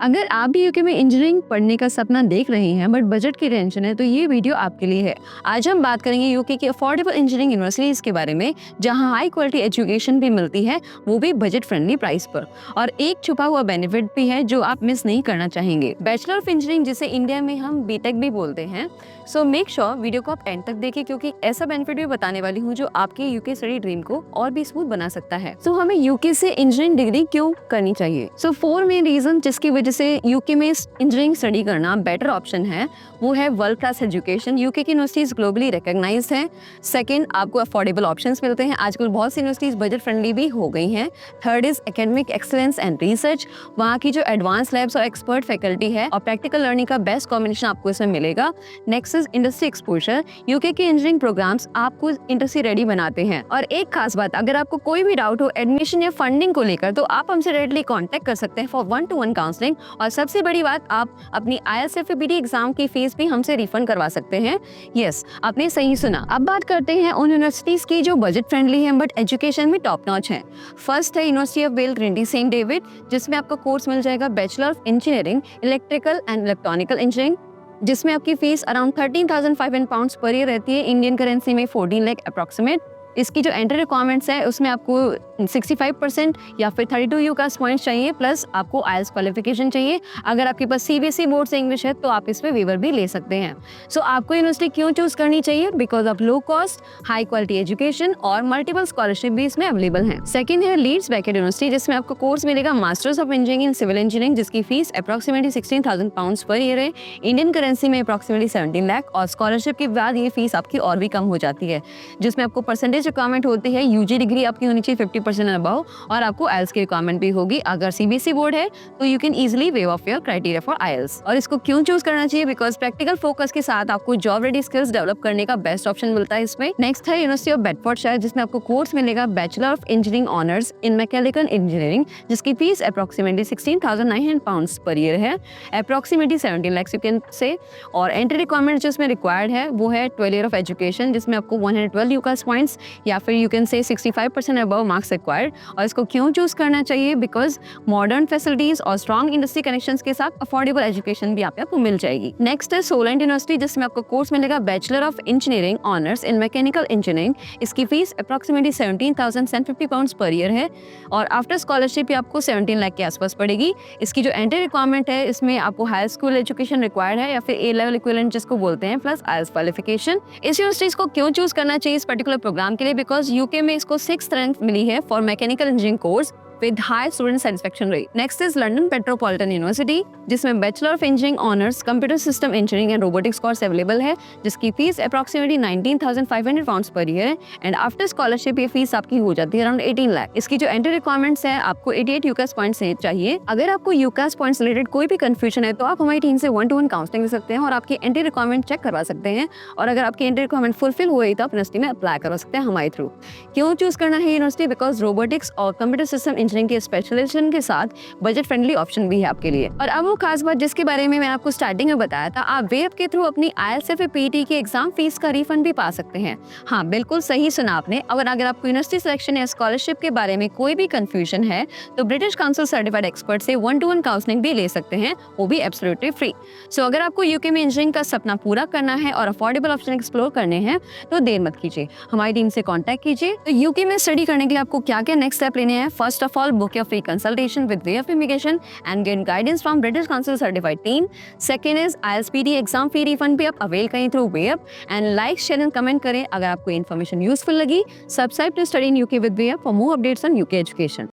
अगर आप भी यूके में इंजीनियरिंग पढ़ने का सपना देख रहे हैं बट बजट की टेंशन है तो ये वीडियो आपके लिए है। आज हम बात करेंगे यूके की अफोर्डेबल इंजीनियरिंग यूनिवर्सिटीज के बारे में, जहां हाई क्वालिटी एजुकेशन भी मिलती है, वो भी बजट फ्रेंडली प्राइस पर। और एक छुपा हुआ बेनिफिट भी है जो आप मिस नहीं करना चाहेंगे, बैचलर ऑफ इंजीनियरिंग, जिसे इंडिया में हम बीटेक भी बोलते हैं। सो मेक श्योर वीडियो को आप एंड तक देखें, क्योंकि ऐसा बेनिफिट भी बताने वाली हूँ जो आपके यूके स्टडी ड्रीम को और भी स्मूथ बना सकता है। सो हमें यूके से इंजीनियरिंग डिग्री क्यों करनी चाहिए? सो 4 मेन रीजन जिसकी वजह से यूके में इंजीनियरिंग स्टडी करना बेटर ऑप्शन है, वो है वर्ल्ड क्लास एजुकेशन। यूके की यूनिवर्सिटीज ग्लोबली रिकॉग्नाइज्ड हैं। सेकंड, आपको अफोर्डेबल ऑप्शंस मिलते हैं। आजकल बहुत सी यूनिवर्सिटीज बजट फ्रेंडली भी हो गई हैं। Third is academic excellence and research. वहाँ की जो एडवांस लैब्स और एक्सपर्ट फैकल्टी है और प्रैक्टिकल लर्निंग का बेस्ट कॉम्बिनेशन आपको इसमें मिलेगा। Next is industry exposure. UK के इंजीनियरिंग प्रोग्राम्स आपको इंडस्ट्री रेडी बनाते हैं। और एक खास बात, अगर आपको कोई भी डाउट हो एडमिशन या फंडिंग को लेकर, तो आप हमसे डायरेक्टली कॉन्टेक्ट कर सकते हैं फॉर 1-to-1 काउंसलिंग। और सबसे बड़ी बात, आप अपनी IELTS FAPT एग्जाम की फीस भी हमसे रिफंड करवा सकते हैं। यस, आपने सही सुना। अब बात करते हैं उन यूनिवर्सिटीज की जो बजट फ्रेंडली हैं बट एजुकेशन में टॉप नॉच हैं। फर्स्ट है university of Wales Trinity Saint David, जिसमें आपका कोर्स मिल जाएगा bachelor of engineering electrical and electronical engineering, जिसमें आपकी fees around 13,500 pounds per year रहती है, इंडियन करेंसी में 14 लाख अप्रॉक्सीमेट। इसकी जो एंट्री रिक्वायरमेंट्स है उसमें आपको 65% या फिर 32 यूकास पॉइंट्स चाहिए, प्लस आपको IELTS क्वालिफिकेशन चाहिए। अगर आपके पास CBSE बोर्ड से इंग्लिश है तो आप इसमें वेवर भी ले सकते हैं। सो आपको यूनिवर्सिटी क्यों चूज करनी चाहिए? Because of low cost, high quality education और मल्टीपल स्कॉलरशिप भी इसमें अवेलेबल है। सेकंड है लीड्स बेकेट यूनिवर्सिटी, जिसमें आपको कोर्स मिलेगा masters of engineering in civil engineering, जिसकी fees approximately 16,000 pounds per year है, इंडियन करेंसी में अप्रॉक्सीमेटली 17 लाख। और स्कॉलरशिप के बाद ये फीस आपकी और भी कम हो जाती है, जिसमें आपको परसेंटेज रिक्वायरमेंट होती है। UG डिग्री आपकी होनी चाहिए 50% अबव, और आपको IELTS की रिक्वायरमेंट भी होगी। अगर CBSE बोर्ड है तो you can easily wave of your criteria for IELTS। और इसको क्यों चूज करना चाहिए? बिकॉज प्रैक्टिकल फोकस के साथ आपको जॉब रेडी स्किल्स डेवलप करने का बेस्ट ऑप्शन मिलता है इसमें। नेक्स्ट है यूनिवर्सिटी ऑफ बेडफोर्डशायर, जिसमें आपको कोर्स मिलेगा bachelor of engineering honours in mechanical engineering, जिसकी fees approximately 16,900 pounds per year है, approximately 17 lakh you can say. और एंट्री रिक्वायरमेंट जो इसमें रिक्वायर्ड है वो है 12 ईयर ऑफ एजुकेशन, जिसमें आपको 112 यूकास पॉइंट्स या फिर यू कैन से 65% अबव मार्क्स रिक्वायर्ड। और इसको क्यों चूज करना चाहिए? बिकॉज मॉडर्न फैसिलिटीज और स्ट्रॉन्ग इंडस्ट्री कनेक्शंस के साथ अफोर्डेबल एजुकेशन भी आपको मिल जाएगी। नेक्स्ट है सोलैंड यूनिवर्सिटी, जिसमें आपको कोर्स मिलेगा bachelor of engineering honours in mechanical engineering. इसकी fees approximately 17,750 pounds per year है, और आफ्टर स्कॉलरशिप आपको 17 लाख के आसपास पड़ेगी। इसकी जो एंट्री रिक्वायरमेंट है, इसमें आपको हाई स्कूल एजुकेशन रिक्वायर्ड है या फिर A लेवल इक्विवेलेंट जिसको बोलते हैं, प्लस IELTS क्वालिफिकेशन। इस यूनिवर्सिटीज को क्यों चूज करना चाहिए इस पर्टिकुलर प्रोग्राम के लिए? बिकॉज यूके में इसको 6th रैंक मिली है for mechanical engineering course with high student satisfaction rate. Next is London Metropolitan University, जिसमें bachelor of engineering honours computer system engineering and robotics course available है, जिसकी fees approximately 19,500 pounds per year है, and after scholarship ये fees आपकी हो जाती है around 18 lakh. इसकी जो एंट्री रिक्वायरमेंट्स है, आपको 88 यूकास पॉइंट्स चाहिए। अगर आपको यूकास पॉइंट्स रिलेटेड कोई भी कंफ्यूजन है तो आप हमारी टीम से 1-to-1 काउंसलिंग ले सकते हैं और आपकी एंट्री रिक्वायरमेंट चेक करवा सकते हैं। और अगर आपकी एंट्री रिक्वायरमेंट फुलफिल हुई तो आप यूनिवर्सिटी में अप्लाई करवा सकते हैं हमारे थ्रू। क्यों चूज करना है यूनिवर्सिटी? बिकॉज रोबोटिक्स और कंप्यूटर सिस्टम इंजीनियरिंग के स्पेशलिस्ट के साथ बजट फ्रेंडली ऑप्शन भी है आपके लिए। और अब वो खास बात जिसके बारे में मैंने आपको स्टार्टिंग में बताया था, आप वेब के थ्रू अपनी IELTS FAPT की एग्जाम फीस का रिफंड भी पा सकते हैं। हाँ, बिल्कुल सही सुना आपने। अगर आपको यूनिवर्सिटी सिलेक्शन या स्कॉलरशिप के बारे में कोई भी कंफ्यूजन है तो ब्रिटिश काउंसिल सर्टिफाइड एक्सपर्ट से 1-to-1 काउंसलिंग भी ले सकते हैं, वो भी एब्सोल्युटली फ्री। सो अगर आपको यूके में इंजीनियरिंग का सपना पूरा करना है और अफोर्डेबल ऑप्शन एक्सप्लोर करने हैं तो देर मत कीजिए, हमारी टीम से कॉन्टैक्ट कीजिए। तो यूके में स्टडी करने के लिए आपको क्या क्या नेक्स्ट स्टेप लेने हैं? First of all, book your free consultation with way of immigration and get guidance from British Council certified team. Second is IELTS PD exam fee refund भी आप अवेल करें through Web, and like share and comment करें अगर आपको information useful लगी। Subscribe to study in UK with Web for more updates on UK education.